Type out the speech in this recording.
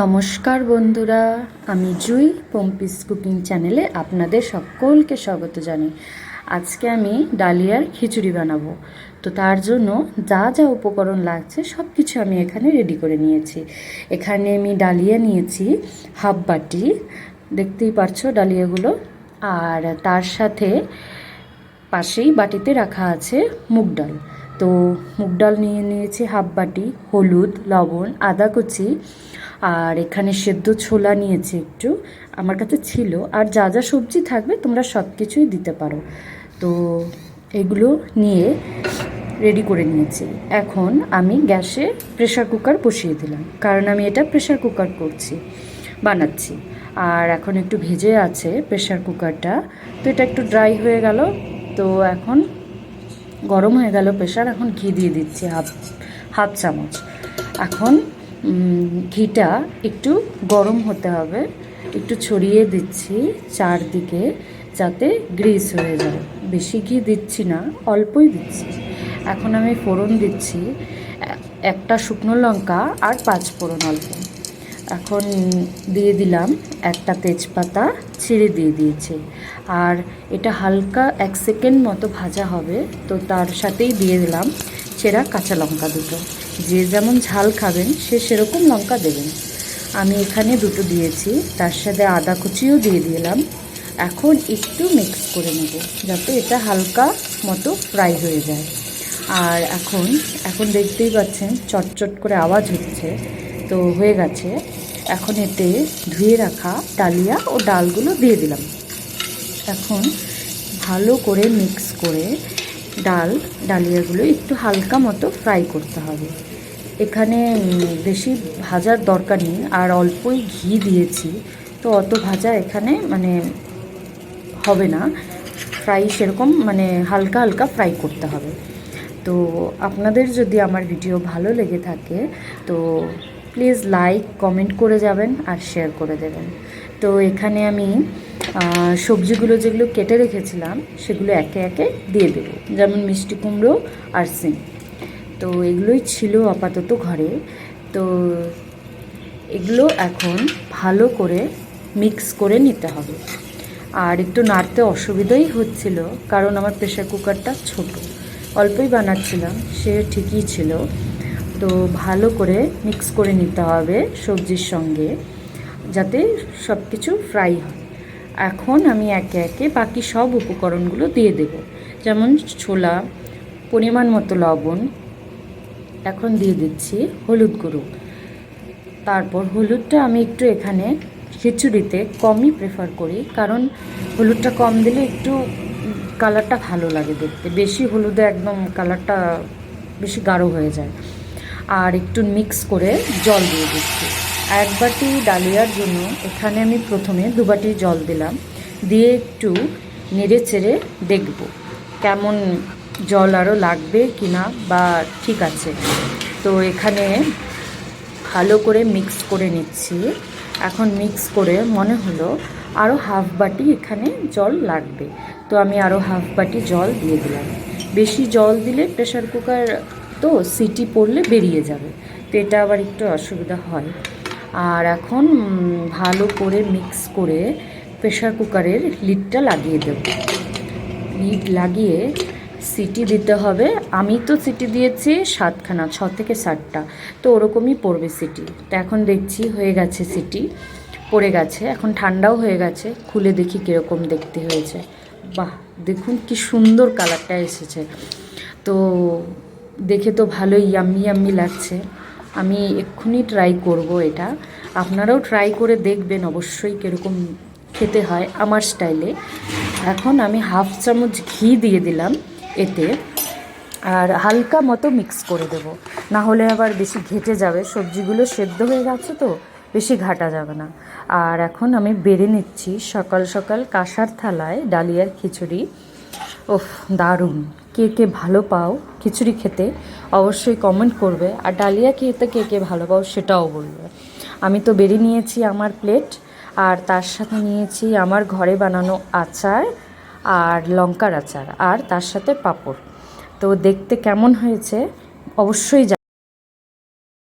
নমস্কার বন্ধুরা, আমি জুই পম্পিস কুকিং চ্যানেলে আপনাদের সকলকে স্বাগত জানাই। আজকে আমি ডালিয়ার খিচুড়ি বানাবো। তো তার জন্য যা যা উপকরণ লাগছে সব কিছু আমি এখানে রেডি করে নিয়েছি। এখানে আমি ডালিয়া নিয়েছি হাফ বাটি, দেখতেই পারছো ডালিয়াগুলো। আর তার সাথে পাশেই বাটিতে রাখা আছে মুগ ডাল। তো মুগ ডাল নিয়ে নিয়েছি হাফ বাটি, হলুদ, লবণ, আদা কুচি, আর এখানে সেদ্ধ ছোলা নিয়েছি একটু, আমার কাছে ছিল। আর যা যা সবজি থাকবে তোমরা সব কিছুই দিতে পারো। তো এগুলো নিয়ে রেডি করে নিয়েছি। এখন আমি গ্যাসে প্রেশার কুকার বসিয়ে দিলাম, কারণ আমি এটা প্রেশার কুকার বানাচ্ছি। আর এখন একটু ভেজে আছে প্রেশার কুকারটা, তো এটা একটু ড্রাই হয়ে গেল। তো এখন গরম হয়ে গেল প্রেশার, এখন ঘি দিয়ে দিচ্ছি হাফ চামচ। এখন ঘিটা একটু গরম হতে হবে, একটু ছড়িয়ে দিচ্ছি চারদিকে যাতে গ্রিস হয়ে যায়। বেশি ঘি দিচ্ছি না, অল্পই দিচ্ছি। এখন আমি ফোড়ন দিচ্ছি, একটা শুকনো লঙ্কা আর 5 ফোড়ন অল্প। এখন দিয়ে দিলাম একটা তেজপাতা ছিঁড়ে দিয়ে দিয়েছি। আর এটা হালকা 1 সেকেন্ড মতো ভাজা হবে, তো তার সাথেই দিয়ে দিলাম চেরা কাঁচা লঙ্কা দুটো। যে যেমন ঝাল খাবেন সে সেরকম লঙ্কা দেবেন। আমি এখানে দুটো দিয়েছি, তার সাথে আদা কুচিও দিয়ে দিলাম। এখন একটু মিক্স করে নেব যাতে এটা হালকা মতো ফ্রাই হয়ে যায়। আর এখন দেখতেই পাচ্ছেন চটচট করে আওয়াজ হচ্ছে, তো হয়ে গেছে। এখন এতে ধুয়ে রাখা ডালিয়া ও ডালগুলো দিয়ে দিলাম। এখন ভালো করে মিক্স করে ডালিয়াগুলো একটু হালকা মতো ফ্রাই করতে হবে। এখানে বেশি ভাজার দরকার নেই, আর অল্পই ঘি দিয়েছি, তো অত ভাজা এখানে হবে না। ফ্রাই সেরকম হালকা হালকা ফ্রাই করতে হবে। তো আপনাদের যদি আমার ভিডিও ভালো লেগে থাকে তো প্লিজ লাইক কমেন্ট করে যাবেন আর শেয়ার করে দেবেন। তো এখানে আমি সবজিগুলো যেগুলো কেটে রেখেছিলাম সেগুলো একে একে দিয়ে দেবো, যেমন মিষ্টি কুমড়ো আর সিম। তো এগুলোই ছিল আপাতত ঘরে। তো এগুলো এখন ভালো করে মিক্স করে নিতে হবে। আর একটু নাড়তে অসুবিধাই হচ্ছিল, কারণ আমার প্রেশার কুকারটা ছোট, অল্পই বানাচ্ছিলাম, সে ঠিকই ছিল। তো ভালো করে মিক্স করে নিতে হবে সবজির সঙ্গে, যাতে সব কিছু ফ্রাই হয়। এখন আমি একে একে বাকি সব উপকরণগুলো দিয়ে দেব, যেমন ছোলা, পরিমাণ মতো লবণ, এখন দিয়ে দিচ্ছি হলুদ গুঁড়ো। তারপর হলুদটা আমি একটু এখানে খিচুড়িতে কমই প্রেফার করি, কারণ হলুদটা কম দিলে একটু কালারটা ভালো লাগে দেখতে। বেশি হলুদে একদম কালারটা বেশি গাঢ় হয়ে যায়। আর একটু মিক্স করে জল দিয়ে দিচ্ছি। 1 বাটি ডালিয়ার জন্য এখানে আমি প্রথমে 2 বাটি জল দিলাম, দিয়ে একটু নেড়ে চেড়ে দেখব কেমন জল আরও লাগবে কি না, বা ঠিক আছে। তো এখানে ভালো করে মিক্স করে নিচ্ছি। এখন মিক্স করে মনে হলো আরও হাফ বাটি এখানে জল লাগবে, তো আমি আরও হাফ বাটি জল দিয়ে দিলাম। বেশি জল দিলে প্রেশার কুকার তো সিটি পড়লে বেরিয়ে যাবে, তো এটা আবার একটু অসুবিধা হয়। আর এখন ভালো করে মিক্স করে প্রেশার কুকারের লিডটা লাগিয়ে দেব। লিড লাগিয়ে সিটি দিতে হবে। আমি তো সিটি দিয়েছি 7খানা, 6 থেকে 7টা, তো ওরকমই পড়বে সিটি। তো এখন দেখছি হয়ে গেছে, সিটি পড়ে গেছে। এখন ঠান্ডাও হয়ে গেছে, খুলে দেখি কীরকম দেখতে হয়েছে। বাহ, দেখুন কি সুন্দর কালারটা এসেছে। তো দেখে তো ভালোই ইয়াম্মি ইয়াম্মি লাগছে। আমি এক্ষুনি ট্রাই করব এটা, আপনারাও ট্রাই করে দেখবেন অবশ্যই কীরকম খেতে হয় আমার স্টাইলে। এখন আমি হাফ চামচ ঘি দিয়ে দিলাম এতে, আর হালকা মতো মিক্স করে দেব, না হলে আবার বেশি ঘেটে যাবে। সবজিগুলো সেদ্ধ হয়ে গেছে, তো বেশি ঘাটা যাবে না। আর এখন আমি বেড়ে নিচ্ছি সকাল সকাল কাঁসার থালায় ডালিয়ার খিচুড়ি। ওফ, দারুণ! কে কে ভালো পাও খিচুড়ি খেতে অবশ্যই কমেন্ট করবে, আর ডালিয়া খেতে কে কে ভালো পাও সেটাও বলবে। আমি তো বেড়ে নিয়েছি আমার প্লেট, আর তার সাথে নিয়েছি আমার ঘরে বানানো আচার আর লঙ্কার আচার, আর তার সাথে পাঁপড়। তো দেখতে কেমন হয়েছে অবশ্যই